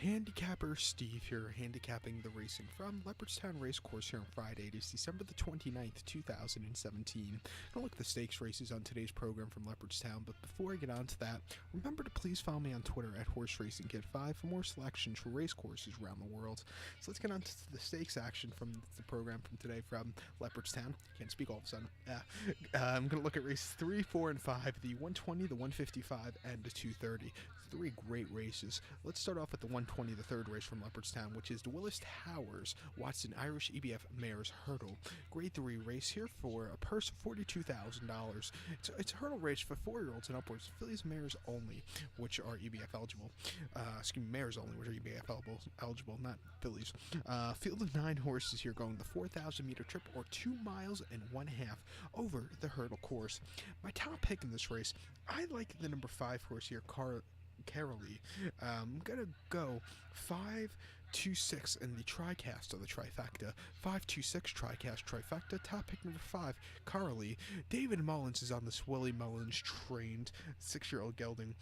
Handicapper Steve here, handicapping the racing from Leopardstown Racecourse here on Friday. It is December the 29th, 2017. Gonna look at the stakes races on today's program from Leopardstown, but before I get on to that, remember to please follow me on Twitter at HorseRacingKid5 for more selections for racecourses around the world. So let's get on to the stakes action from the program from today from Leopardstown. Can't speak all of a sudden. I'm gonna look at races 3, 4, and 5, the 120, the 155, and the 230. Three great races. Let's start off with the 120, the third race from Leopardstown, which is the Willis Towers Watson Irish EBF Mares Hurdle. Grade 3 race here for a purse of $42,000. It's a hurdle race for 4-year-olds and upwards, fillies, mares only, which are EBF eligible. Mares only, which are EBF eligible, not fillies. Field of 9 horses here going the 4,000-meter trip, or 2 miles and 1/2 over the hurdle course. My top pick in this race, I like the number 5 horse here, Carolee. I'm gonna go 5-2-6 in the tricast of the trifecta. 5-2-6 tricast trifecta. Top pick number 5, Carolee. David Mullins is on this Willie Mullins trained 6-year-old gelding.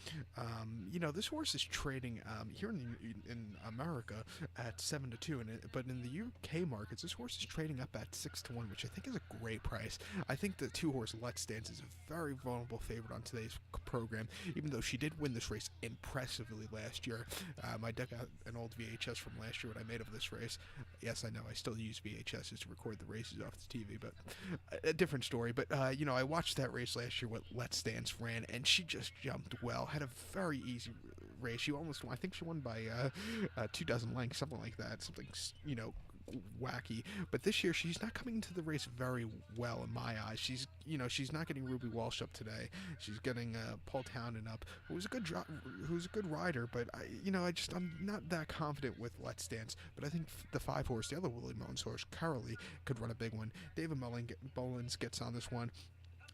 This horse is trading here in America at 7-2, but in the UK markets, this horse is trading up at 6-1, which I think is a great price. I think the 2-horse Let's Dance is a very vulnerable favorite on today's program, even though she did win this race impressively last year. I dug out an old VHS from last year, what I made of this race. Yes, I know, I still use VHSs to record the races off the TV, but a different story. But, I watched that race last year, what Let's Dance ran, and she just jumped well, had a very easy race. She almost won, I think she won by 24 lengths, something like that, something, wacky. But this year she's not coming into the race very well in my eyes. She's not getting Ruby Walsh up today. She's getting Paul Townend up, who's a good rider, but I'm not that confident with Let's Dance. But I think the 5-horse, the other Willie Mullins horse, Carolee, could run a big one. David Mullins gets on this one.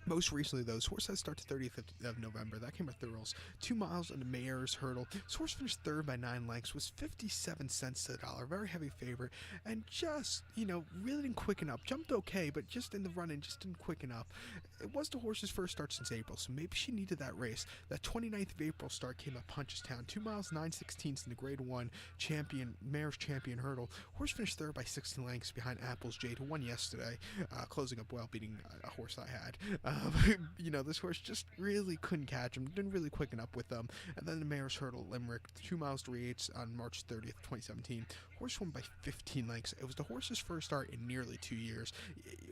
Most recently, though, this horse has started 30th of November. That came at Thurles. 2 miles on the Mayor's Hurdle. This horse finished third by 9 lengths, was 57 cents to the dollar. Very heavy favorite. And just, really didn't quicken up. Jumped okay, but just in the run-in, just didn't quicken up. It was the horse's first start since April, so maybe she needed that race. That 29th of April start came at Punchestown. 2 miles, 9/16 in the Grade 1 Mayor's Champion Hurdle. Horse finished third by 16 lengths behind Apple's Jade, who won yesterday, closing up well, beating a horse I had. This horse just really couldn't catch him, didn't really quicken up with them. And then the Mayor's Hurdle, Limerick, 2 miles 3/8 on March 30th, 2017. Horse won by 15 lengths. It was the horse's first start in nearly 2 years.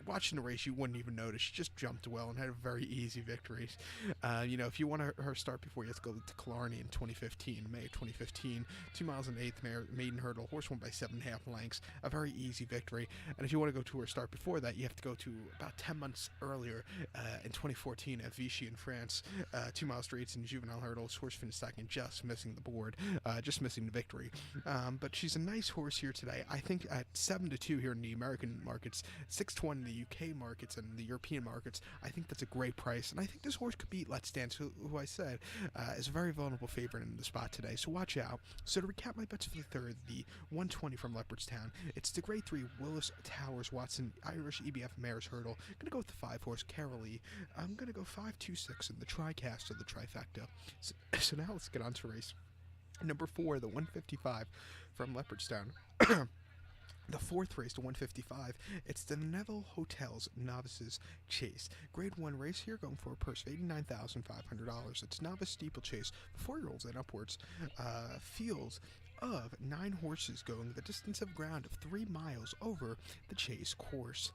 Watching the race, you wouldn't even notice. She just jumped well and had a very easy victory. If you want her start before, you have to go to Killarney in 2015, May of 2015. 2 miles and 1/8 maiden hurdle. Horse won by 7.5 lengths. A very easy victory. And if you want to go to her start before that, you have to go to about 10 months earlier, in 2014 at Vichy in France. 2 miles 3/8 in juvenile hurdles. Horse finished second, just missing the board, just missing the victory. But she's a nice horse here today. I think at 7-2 here in the American markets, 6-1 in the UK markets and the European markets, I think that's a great price. And I think this horse could beat Let's Dance, who I said is a very vulnerable favorite in the spot today. So watch out. So to recap my bets for the third, the 120 from Leopardstown, it's the Grade 3 Willis Towers Watson Irish EBF Mares Hurdle. I'm going to go with the 5-horse Carolee. I'm going to go 5-2-6 in the tricast of the trifecta. So now let's get on to race number 4, the 155 from Leopardstown. The 4th race, the 155, it's the Neville Hotels Novices Chase. Grade 1 race here, going for a purse of $89,500. It's novice steeplechase for 4-year-olds and upwards. Field of 9 horses going the distance of ground of 3 miles over the chase course.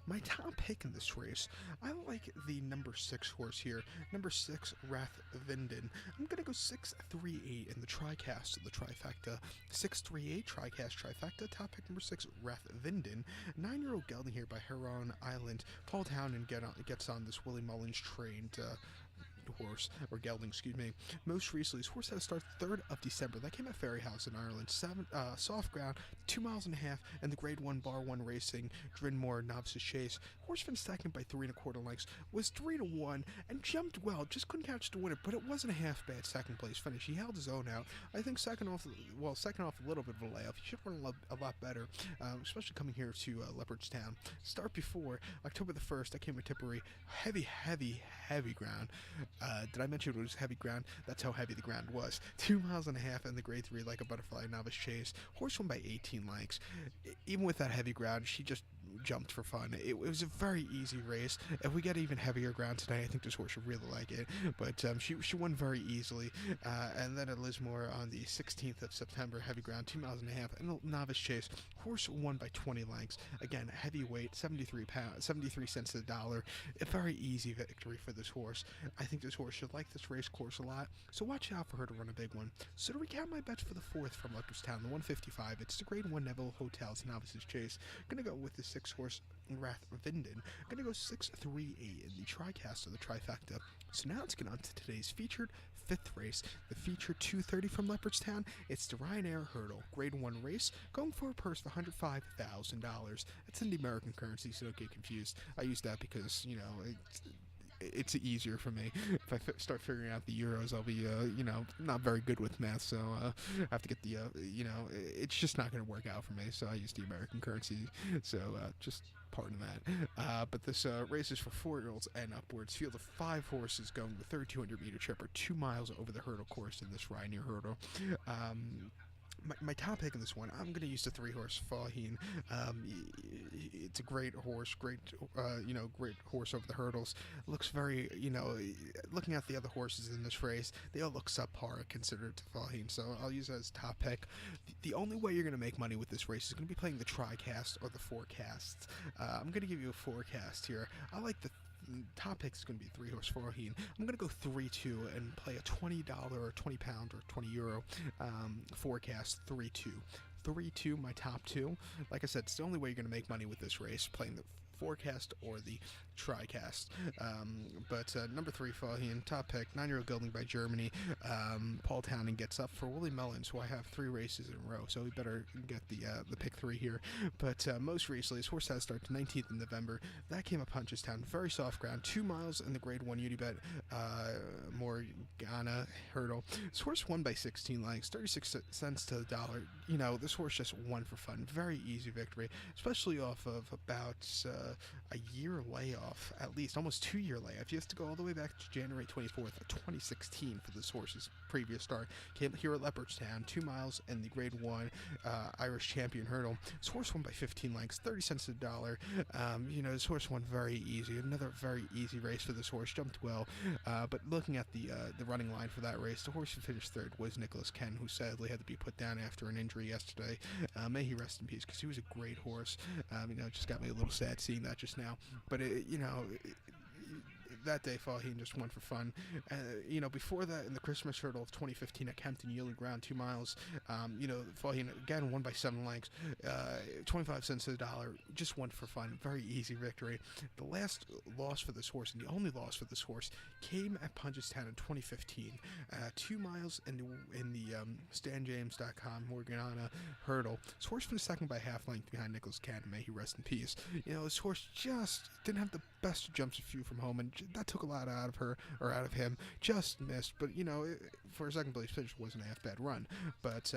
My top pick in this race, I like the number 6 horse here, number 6, Rath Vinden. I'm going to go 6-3-8 in the tricast of the trifecta. 6-3-8 tricast trifecta, top pick number 6, Rath Vinden. 9-year-old gelding here by Heron Island. Paul Townend gets on this Willie Mullins trained horse, or gelding, excuse me. Most recently, his horse had a start 3rd of December. That came at Ferryhouse in Ireland. Soft ground, 2 miles and a half, and the Grade 1 Bar 1 Racing Drinmore Novices Chase. Horse finished second by 3.25 lengths, was 3-1, and jumped well. Just couldn't catch the winner, but it wasn't a half bad second place finish. He held his own out. I think second off a little bit of a layoff. He should run a lot better, especially coming here to Leopardstown. Start before October the 1st, I came with Tipperary. Heavy ground. Did I mention it was heavy ground? That's how heavy the ground was. 2.5 miles in the grade 3 like a butterfly novice chase. Horse won by 18 lengths. Even with that heavy ground, she just jumped for fun. It was a very easy race. If we get even heavier ground today, I think this horse should really like it. But she won very easily. And then at Lismore on the 16th of September, heavy ground, 2.5 miles and a novice chase. Horse won by 20 lengths. Again, heavy weight, 73 pounds, 73 cents to the dollar. A very easy victory for this horse. I think this horse should like this race course a lot, so watch out for her to run a big one. So to recap my bets for the 4th from Leopardstown, the 155, it's the grade 1 Neville Hotels Novices Chase. Gonna go with the 6 horse Rath Vinden. Gonna go 6-3-8 in the TriCast or the trifecta. So now let's get on to today's featured 5th race, the featured 230 from Leopardstown. It's the Ryanair Hurdle, grade 1 race, going for a purse of $105,000. That's in the American currency, so don't get confused. I use that because, it's easier for me. If I start figuring out the euros, I'll be, not very good with math, so I have to get the, it's just not going to work out for me, so I use the American currency, so just pardon that. But this race is for 4-year-olds and upwards. Field of 5 horses going the 3,200-meter trip, or 2 miles over the hurdle course in this Ryanair Hurdle. My top pick in this one, I'm going to use the 3-horse Faheen. It's a great horse, great horse over the hurdles. Looks very, looking at the other horses in this race, they all look subpar considered to Faheen, so I'll use it as top pick. The only way you're going to make money with this race is going to be playing the TriCast or the forecasts. I'm going to give you a forecast here. I like the top pick is going to be 3-horse Faheen. I'm going to go 3-2 and play a $20 or £20 or €20 forecast 3-2. 3-2, my top 2. Like I said, it's the only way you're going to make money with this race, playing the forecast or the TriCast. But number 3, Faheen, top pick, 9-year-old gelding by Germany. Paul Townend gets up for Willie Mullins, who I have 3 races in a row, so we better get the pick 3 here. But most recently, his horse had a start to 19th in November. That came up Punchestown, very soft ground, 2 miles in the grade 1 Unibet Morgana Hurdle. This horse won by 16 lengths, 36 cents to the dollar. This horse just won for fun. Very easy victory, especially off of about a year layoff, at least almost 2-year layoff. You have to go all the way back to January 24th of 2016 for this horse's previous start. Came here at Leopardstown, 2 miles in the grade 1 Irish Champion Hurdle. This horse won by 15 lengths, 30 cents to the dollar. This horse won very easy. Another very easy race for this horse. Jumped well, but looking at the running line for that race, the horse who finished 3rd was Nicholas Ken, who sadly had to be put down after an injury yesterday. May he rest in peace, because he was a great horse. It just got me a little sad seeing that just now. But that day, Faheen just won for fun. Before that, in the Christmas Hurdle of 2015 at Kempton Yielding Ground, 2 miles, Faheen again won by 7 lengths, 25 cents to the dollar, just won for fun. Very easy victory. The last loss for this horse, and the only loss for this horse, came at Punchestown in 2015, 2 miles in the StanJames.com Morgana Hurdle. This horse finished second by half length behind Nicholas Ken. May he rest in peace. This horse just didn't have the best jumps a few from home, and that took a lot out of him. Just missed, but for a second place finish wasn't a half bad run. But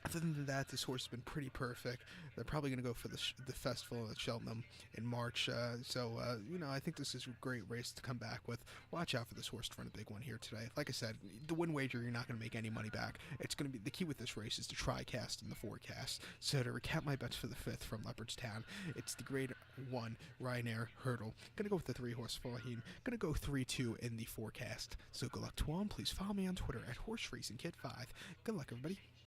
other than that, this horse has been pretty perfect. They're probably going to go for the festival at Cheltenham in March. I think this is a great race to come back with. Watch out for this horse to run a big one here today. Like I said, the win wager, you're not going to make any money back. It's going to be the key with this race is the TriCast and the forecast. So to recap my bets for the 5th from Leopardstown, it's the grade 1 Ryanair Hurdle. Going to go with the 3-horse Faheen. Going to go 3-2 in the forecast. So good luck to all. Please follow me on Twitter at HorseRacingKid5. Good luck, everybody.